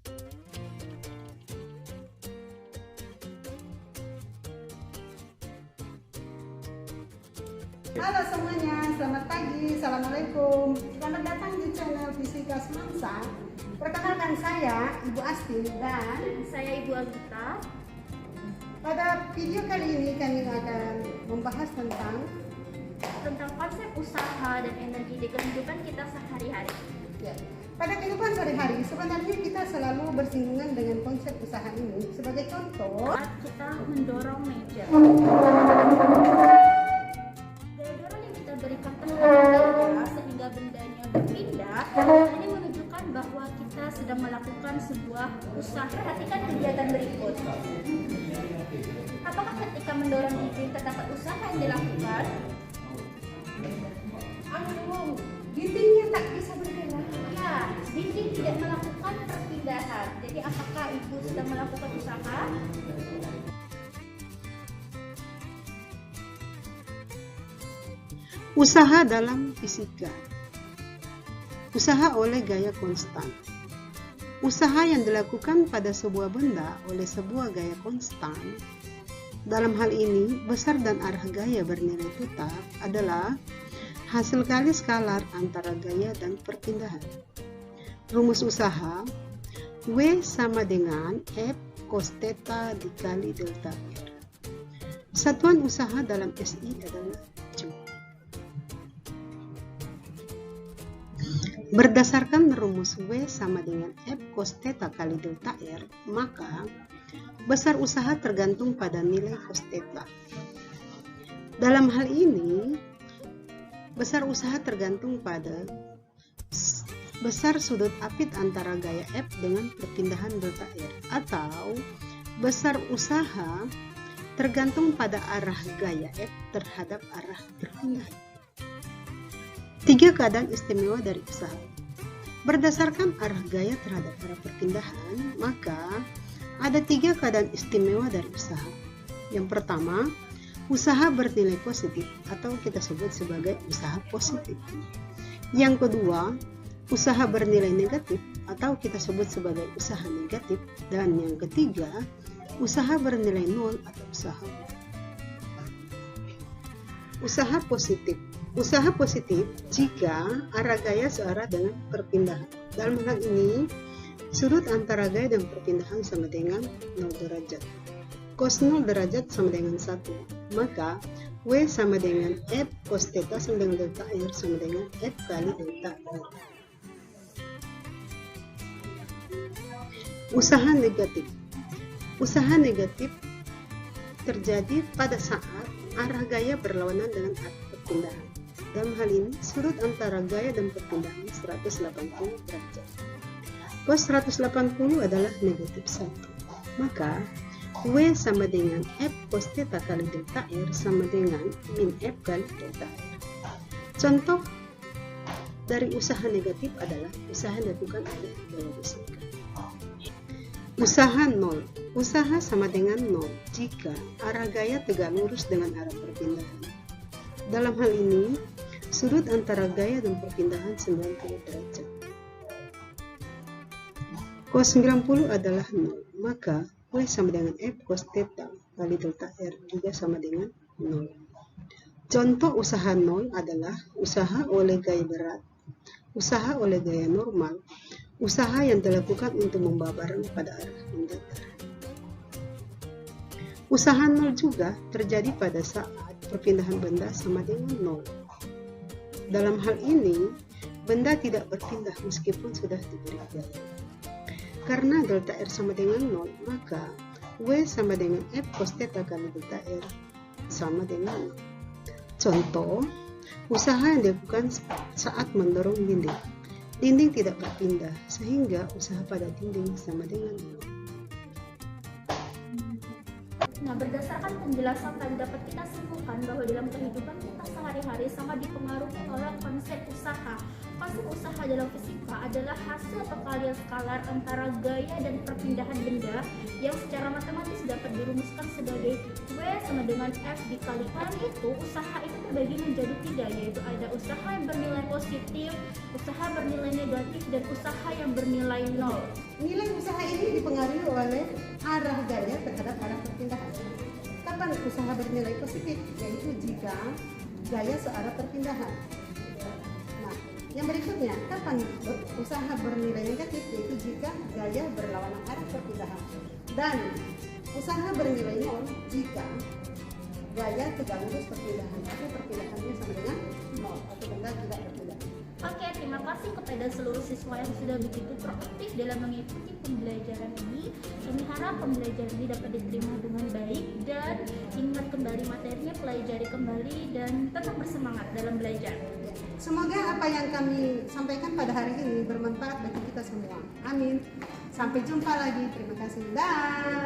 Halo semuanya, selamat pagi, assalamualaikum. Selamat datang di channel Fisika Semansa. Perkenalkan saya Ibu Asti dan saya Ibu Agita. pada video kali ini kami akan membahas tentang Konsep usaha dan energi di kehidupan kita sehari-hari. ya, pada kehidupan sehari-hari sebenarnya kita selalu bersinggungan dengan konsep usaha ini. Sebagai contoh, Saat kita mendorong meja, gaya dorong yang kita berikan terhadap meja sehingga bendanya berpindah, ini menunjukkan bahwa kita sedang melakukan sebuah usaha. Perhatikan kegiatan berikut. Apakah ketika mendorong dinding terdapat usaha yang dilakukan? dindingnya tak bisa bergerak. Ya, dinding tidak melakukan perpindahan. Jadi apakah Ibu sedang melakukan usaha? Usaha dalam fisika. Usaha oleh gaya konstan. Usaha yang dilakukan pada sebuah benda oleh sebuah gaya konstan. Dalam hal ini, besar dan arah gaya bernilai tetap adalah hasil kali skalar antara gaya dan perpindahan. Rumus usaha W sama dengan F cos theta dikali delta R. Satuan usaha dalam SI adalah Joule. Berdasarkan rumus W sama dengan F cos theta kali delta R, maka besar usaha tergantung pada nilai cos theta. Dalam hal ini, besar usaha tergantung pada besar sudut apit antara gaya F dengan perpindahan delta R, atau besar usaha tergantung pada arah gaya F terhadap arah perpindahan. 3 keadaan istimewa dari usaha. Berdasarkan arah gaya terhadap arah perpindahan, maka ada 3 keadaan istimewa dari usaha. Yang pertama, usaha bernilai positif atau kita sebut sebagai usaha positif. Yang kedua, usaha bernilai negatif atau kita sebut sebagai usaha negatif. Dan yang ketiga, usaha bernilai nol atau usaha positif. Usaha positif jika arah gaya searah dengan perpindahan. Dalam hal ini, sudut antara gaya dan perpindahan sama dengan 0 derajat. Cos 0 derajat sama dengan 1. Maka W sama dengan F cos theta sama dengan delta R sama dengan F kali delta R. Usaha negatif. Usaha negatif terjadi pada saat arah gaya berlawanan dengan arah perpindahan. Dalam hal ini, sudut antara gaya dan perpindahan 180 derajat. Cos 180 adalah negatif 1. Maka W sama dengan F cos theta kali delta R sama dengan min F kali delta R. Contoh dari usaha negatif adalah usaha yang dilakukan oleh gaya fisika. Usaha 0. Usaha sama dengan 0 jika arah gaya tegak lurus dengan arah perpindahan. Dalam hal ini, sudut antara gaya dan perpindahan 90 derajat. Cos 90 adalah 0, maka W sama dengan F cos theta kali delta R juga sama dengan 0. Contoh usaha 0 adalah usaha oleh gaya berat, usaha oleh gaya normal, usaha yang dilakukan untuk membawa barang pada arah yang datar. Usaha 0 juga terjadi pada saat perpindahan benda sama dengan 0. Dalam hal ini, benda tidak berpindah meskipun sudah diberi gaya. Karena delta R sama dengan 0, maka W sama dengan F cos theta kali delta R sama dengan 0. Contoh, usaha yang dilakukan saat mendorong dinding. Dinding tidak berpindah, sehingga usaha pada dinding sama dengan 0. Nah, berdasarkan penjelasan tadi dapat kita simpulkan bahwa dalam kehidupan kita sehari-hari sangat dipengaruhi oleh konsep usaha. kasih usaha dalam fisika adalah hasil perkalian skalar antara gaya dan perpindahan benda yang secara matematis dapat dirumuskan sebagai W sama dengan F dikali R. Itu usaha itu terbagi menjadi 3, yaitu ada usaha yang bernilai positif, usaha bernilai negatif, dan usaha yang bernilai 0. Nilai usaha ini dipengaruhi oleh arah gaya terhadap arah perpindahan. Kapan usaha bernilai positif? Yaitu jika gaya searah perpindahan. Nah, yang berikutnya, kapan usaha bernilai negatif? Yaitu jika gaya berlawanan arah perpindahan. Dan usaha bernilai 0 jika gaya tegak lurus perpindahan atau perpindahannya sama dengan 0 atau benda tidak berpindah. Oke, terima kasih kepada seluruh siswa yang sudah begitu proaktif dalam mengikuti pembelajaran ini. Kami harap pembelajaran ini dapat diterima dengan baik dan ingat kembali materinya, pelajari kembali, dan tetap bersemangat dalam belajar. Semoga apa yang kami sampaikan pada hari ini bermanfaat bagi kita semua. Amin. Sampai jumpa lagi. Terima kasih. Dah.